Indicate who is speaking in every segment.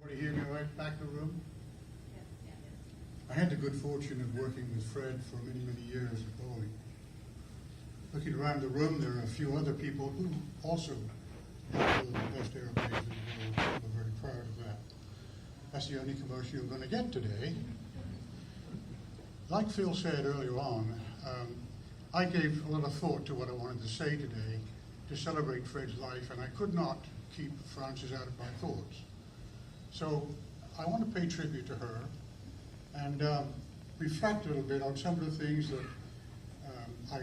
Speaker 1: Everybody hear me right back in the room? I had the good fortune of working with Fred for many, many years at Boeing. Looking around the room, there are a few other people who also have the best airplanes in the world. We're very proud of that. That's the only commercial you're going to get today. Like Phil said earlier on, I gave a lot of thought to what I wanted to say today to celebrate Fred's life, and I could not keep Frances out of my thoughts. So I want to pay tribute to her and reflect a little bit on some of the things that I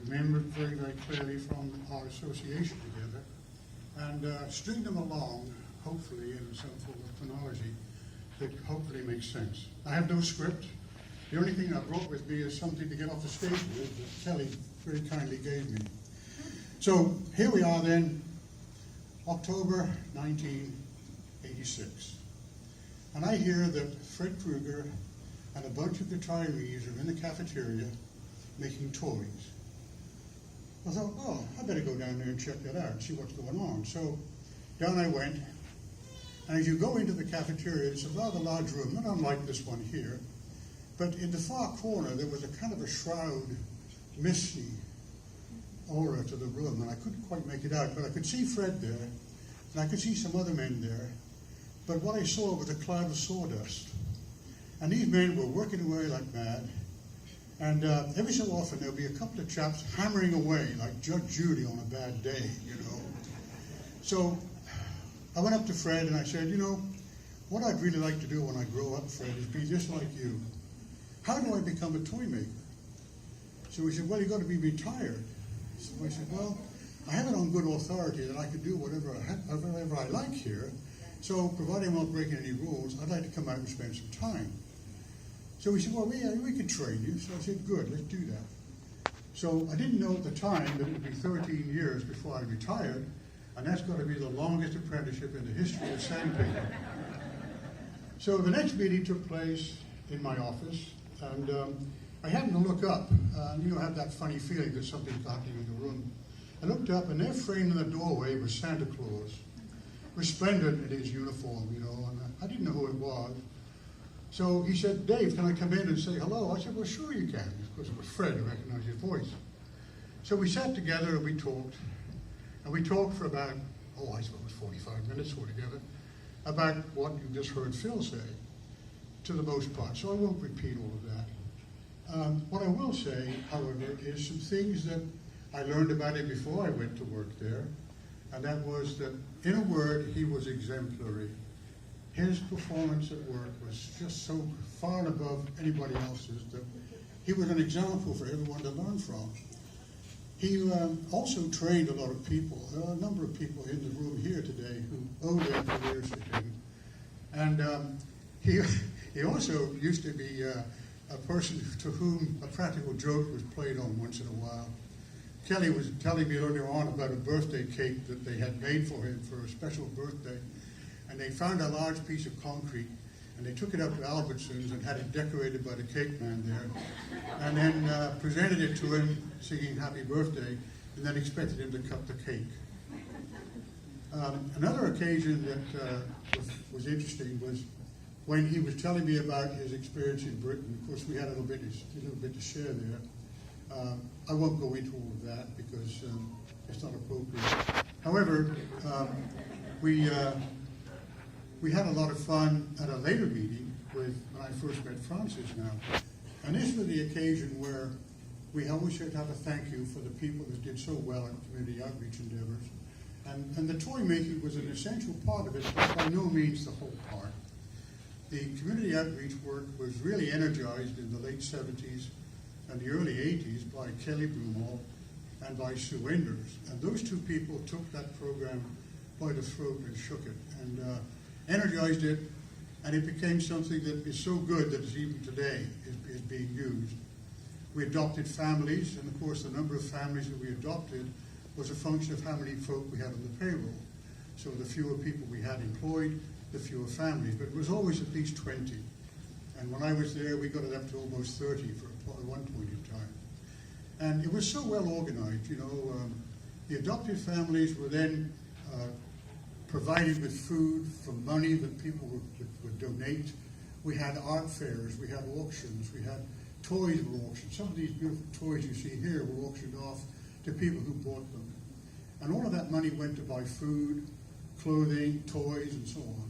Speaker 1: remembered very, very clearly from our association together, and string them along, hopefully, in some form of chronology that hopefully makes sense. I have no script. The only thing I brought with me is something to get off the stage with that Kelly very kindly gave me. So here we are then, October 1986. And I hear that Fred Krieger and a bunch of retirees are in the cafeteria making toys. I thought, oh, I better go down there and check that out and see what's going on. So down I went, and as you go into the cafeteria, it's a rather large room, not unlike this one here, but in the far corner there was a kind of a shroud, misty aura to the room, and I couldn't quite make it out, but I could see Fred there, and I could see some other men there, but what I saw was a cloud of sawdust. And these men were working away like mad, and every so often there'll be a couple of chaps hammering away like Judge Judy on a bad day, you know. So I went up to Fred and I said, you know, what I'd really like to do when I grow up, Fred, is be just like you. How do I become a toy maker? So he said, well, you've got to be retired. So I said, well, I have it on good authority that I could do whatever I like here. So providing I'm not breaking any rules, I'd like to come out and spend some time. So he said, well, we could train you. So I said, good, let's do that. So I didn't know at the time that it would be 13 years before I retired, and that's got to be the longest apprenticeship in the history of sandpaper. So the next meeting took place in my office, and I happened to look up. You have that funny feeling that something's happening in the room. I looked up, and there framed in the doorway was Santa Claus, resplendent in his uniform, you know, and I didn't know who it was. So he said, Dave, can I come in and say hello? I said, well, sure you can. Of course, it was Fred who recognized his voice. So we sat together and we talked. And we talked for about, I suppose 45 minutes altogether, about what you just heard Phil say, to the most part. So I won't repeat all of that. What I will say, however, is some things that I learned about him before I went to work there. And that was that, in a word, he was exemplary. His performance at work was just so far and above anybody else's that he was an example for everyone to learn from. He also trained a lot of people. There are a number of people in the room here today who owe their careers to him. And he also used to be a person to whom a practical joke was played on once in a while. Kelly was telling me earlier on about a birthday cake that they had made for him for a special birthday. And they found a large piece of concrete, and they took it up to Albertsons and had it decorated by the cake man there, and then presented it to him, singing happy birthday, and then expected him to cut the cake. Another occasion that was interesting was when he was telling me about his experience in Britain. Of course, we had a little bit to share there. I won't go into all of that because it's not appropriate. However, we had a lot of fun at a later meeting when I first met Frances now. And this was the occasion where we always should have a thank you for the people that did so well in community outreach endeavors. And the toy making was an essential part of it, but by no means the whole part. The community outreach work was really energized in the late 70s and the early 80s by Kelly Broomall and by Sue Enders. And those two people took that program by the throat and shook it, and energized it, and it became something that is so good that it's even today is being used. We adopted families, and of course the number of families that we adopted was a function of how many folk we had on the payroll. So the fewer people we had employed, the fewer families, but it was always at least 20. And when I was there, we got it up to almost 30 for one point in time. And it was so well organized, you know. The adopted families were then provided with food from money that people would donate. We had art fairs, we had auctions, we had toys were auctioned. Some of these beautiful toys you see here were auctioned off to people who bought them. And all of that money went to buy food, clothing, toys, and so on.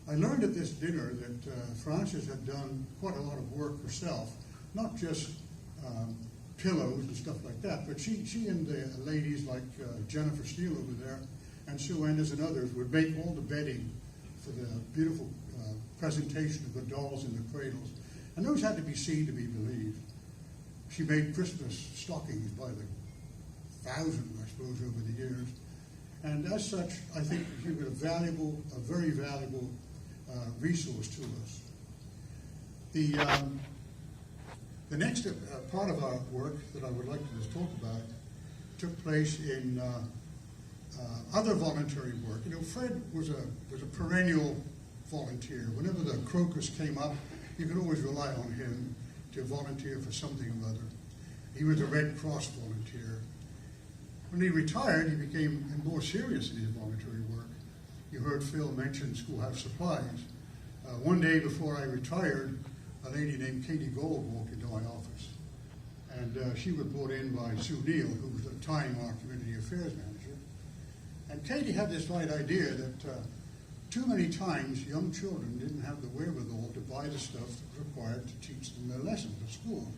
Speaker 1: I learned at this dinner that Frances had done quite a lot of work herself, not just pillows and stuff like that, but she and the ladies like Jennifer Steele over there and Sue Enders and others would make all the bedding for the beautiful presentation of the dolls in the cradles. And those had to be seen to be believed. She made Christmas stockings by the thousand, I suppose, over the years. And as such, I think she was a very valuable resource to us. The next part of our work that I would like to just talk about took place in other voluntary work. You know, Fred was a perennial volunteer. Whenever the crocus came up, you could always rely on him to volunteer for something or other. He was a Red Cross volunteer. When he retired, he became more serious in his voluntary work. You heard Phil mention Schoolhouse supplies. One day before I retired, a lady named Katie Gold walked into my office. And she was brought in by Sue Neal, who was at the time our community affairs manager. And Katie had this right idea that too many times young children didn't have the wherewithal to buy the stuff that was required to teach them their lessons at school.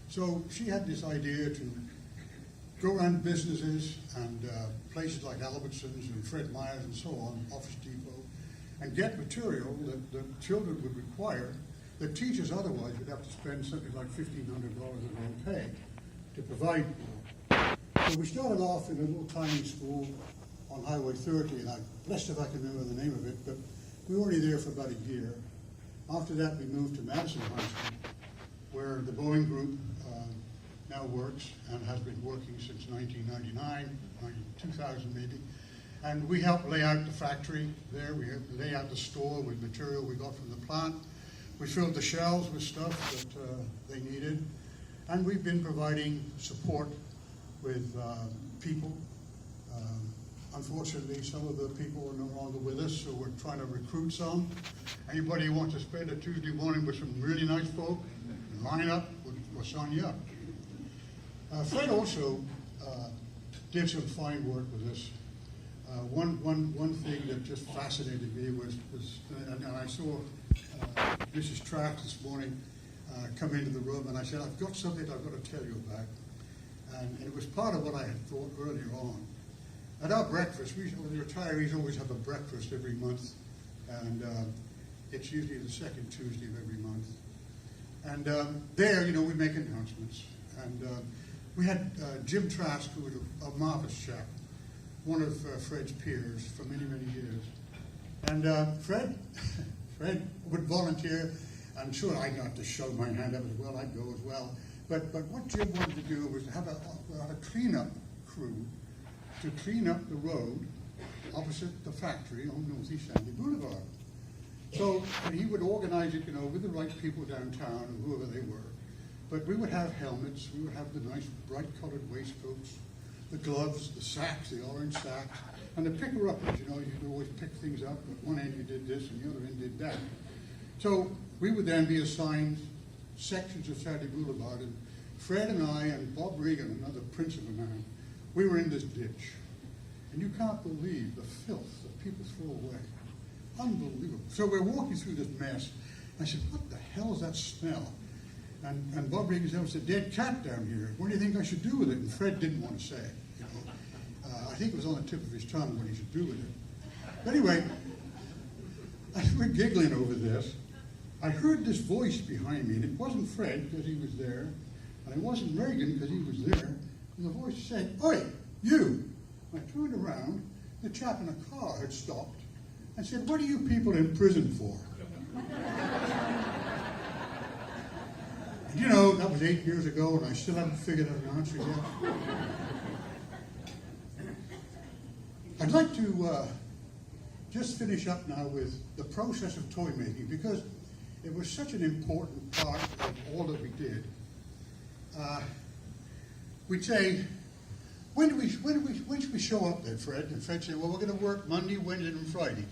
Speaker 1: So she had this idea to go around businesses and places like Albertsons and Fred Meyer's and so on, Office Depot, and get material that the children would require that teachers otherwise would have to spend something like $1,500 in their own pay to provide for. So we started off in a little tiny school on Highway 30, and I'm blessed if I can remember the name of it, but we were only there for about a year. After that, we moved to Madison High School, where the Boeing group now works and has been working since 1999, 2000 maybe. And we helped lay out the factory there. We helped lay out the store with material we got from the plant. We filled the shelves with stuff that they needed. And we've been providing support with people. Unfortunately, some of the people are no longer with us, so we're trying to recruit some. Anybody who wants to spend a Tuesday morning with some really nice folk, line up, we'll sign you up. Fred also did some fine work with us. One thing that just fascinated me was and I saw Mrs. Trask this morning come into the room, and I said, I've got something I've got to tell you about. And it was part of what I had thought earlier on. At our breakfast, the retirees always have a breakfast every month, and it's usually the second Tuesday of every month. And there, we make announcements. And we had Jim Trask, who was a marvelous chap, one of Fred's peers for many, many years. And Fred would volunteer. I'm sure I got to show my hand up as well. I'd go as well. But what Jim wanted to do was to have a cleanup crew to clean up the road opposite the factory on Northeast Sandy Boulevard. So he would organize it, with the right people downtown, and whoever they were. But we would have helmets, we would have the nice bright-colored waistcoats, the gloves, the sacks, the orange sacks, and the picker-uppers. You'd always pick things up. At one end you did this, and the other end did that. So we would then be assigned sections of Sandy Boulevard, and Fred and I and Bob Regan, another prince of a man, we were in this ditch. And you can't believe the filth that people throw away. Unbelievable. So we're walking through this mess. I said, what the hell is that smell? And Bob Regan said, there's a dead cat down here. What do you think I should do with it? And Fred didn't want to say. I think it was on the tip of his tongue what he should do with it. But anyway, we're giggling over this. I heard this voice behind me, and it wasn't Fred because he was there, and it wasn't Reagan because he was there. And the voice said, "Oi, you!" I turned around. The chap in the car had stopped and said, "What are you people in prison for?" And that was 8 years ago, and I still haven't figured out an answer yet. I'd like to just finish up now with the process of toy making, because it was such an important part of all that we did. We'd say, when should we show up then, Fred? And Fred said, well, we're going to work Monday, Wednesday, and Fridays.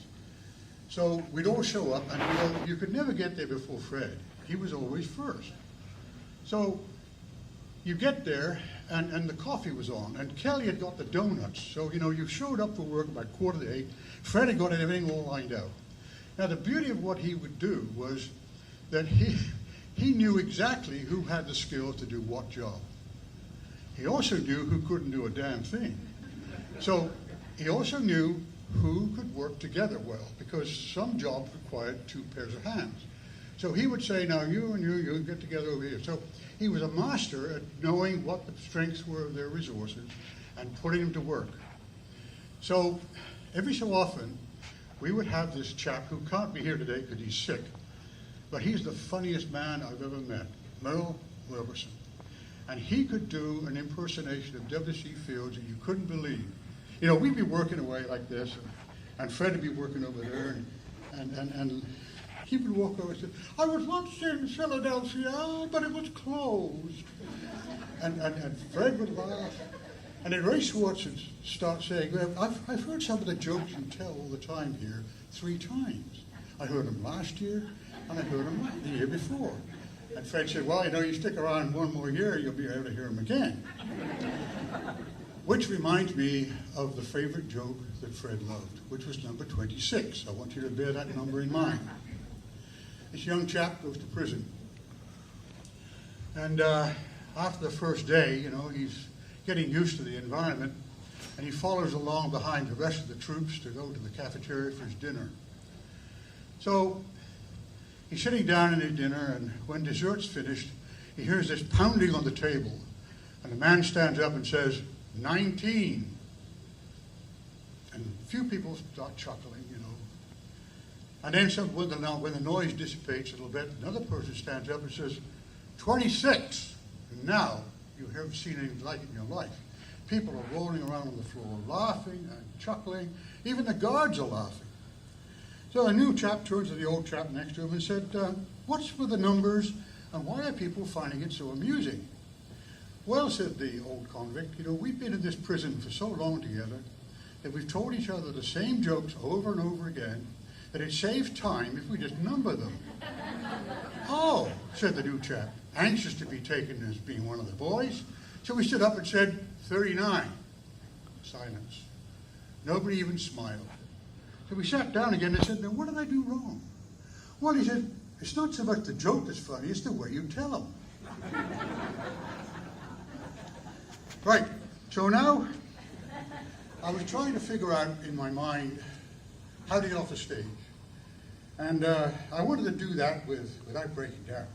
Speaker 1: So we'd all show up, and you could never get there before Fred. He was always first. So you get there, and the coffee was on, and Kelly had got the donuts. So, you showed up for work by 7:45. Fred had got everything all lined out. Now, the beauty of what he would do was that he knew exactly who had the skill to do what job. He also knew who couldn't do a damn thing. So he also knew who could work together well, because some jobs required 2 pairs of hands. So he would say, now you and you get together over here. So he was a master at knowing what the strengths were of their resources and putting them to work. So every so often, we would have this chap who can't be here today because he's sick, but he's the funniest man I've ever met, Merle Wilberson. And he could do an impersonation of W.C. Fields that you couldn't believe. We'd be working away like this, and Fred would be working over there, and he would walk over and say, I was once in Philadelphia, but it was closed. And Fred would laugh. And then Ray Schwartz would start saying, well, I've heard some of the jokes you tell all the time here 3 times. I heard them last year, and I heard them the year before. And Fred said, well, you stick around 1 more year, you'll be able to hear them again. Which reminds me of the favorite joke that Fred loved, which was number 26. I want you to bear that number in mind. This young chap goes to prison. And after the first day, he's getting used to the environment, and he follows along behind the rest of the troops to go to the cafeteria for his dinner. So he's sitting down in his dinner, and when dessert's finished, he hears this pounding on the table, and the man stands up and says, 19. And a few people start chuckling, And then when the noise dissipates a little bit, another person stands up and says, 26. And now you haven't seen anything like it in your life. People are rolling around on the floor, laughing and chuckling. Even the guards are laughing. So a new chap turns to the old chap next to him and said, what's with the numbers, and why are people finding it so amusing? Well, said the old convict, we've been in this prison for so long together that we've told each other the same jokes over and over again that it saves time if we just number them. Oh, said the new chap, anxious to be taken as being one of the boys. So he stood up and said, 39. Silence. Nobody even smiled. So we sat down again and said, now what did I do wrong? Well, he said, it's not so much the joke that's funny, it's the way you tell them. Right, so now I was trying to figure out in my mind how to get off the stage. And I wanted to do that without breaking down.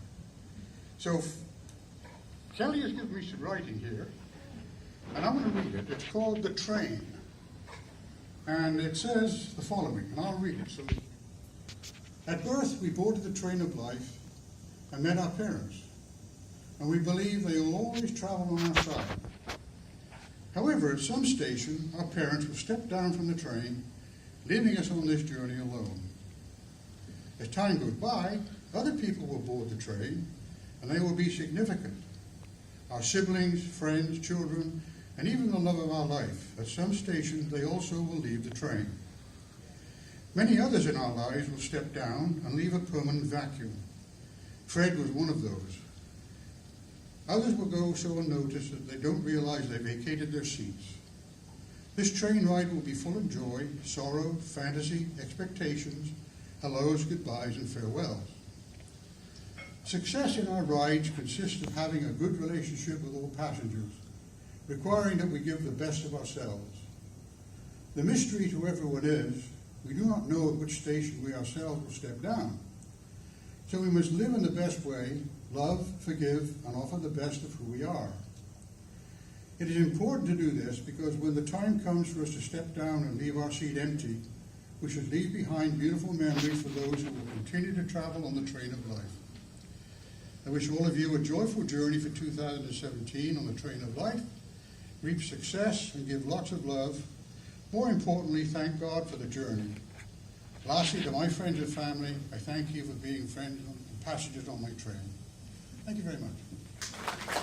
Speaker 1: So Kelly has given me some writing here, and I'm going to read it. It's called The Train. And it says the following, and I'll read it. So, at birth, we boarded the train of life and met our parents, and we believe they will always travel on our side. However, at some station, our parents will step down from the train, leaving us on this journey alone. As time goes by, other people will board the train, and they will be significant. Our siblings, friends, children, and even the love of our life. At some station, they also will leave the train. Many others in our lives will step down and leave a permanent vacuum. Fred was one of those. Others will go so unnoticed that they don't realize they vacated their seats. This train ride will be full of joy, sorrow, fantasy, expectations, hellos, goodbyes, and farewells. Success in our rides consists of having a good relationship with all passengers, requiring that we give the best of ourselves. The mystery to everyone is, we do not know at which station we ourselves will step down. So we must live in the best way, love, forgive, and offer the best of who we are. It is important to do this because when the time comes for us to step down and leave our seat empty, we should leave behind beautiful memories for those who will continue to travel on the train of life. I wish all of you a joyful journey for 2017 on the train of life. Reap success and give lots of love. More importantly, thank God for the journey. Lastly, to my friends and family, I thank you for being friends and passengers on my train. Thank you very much.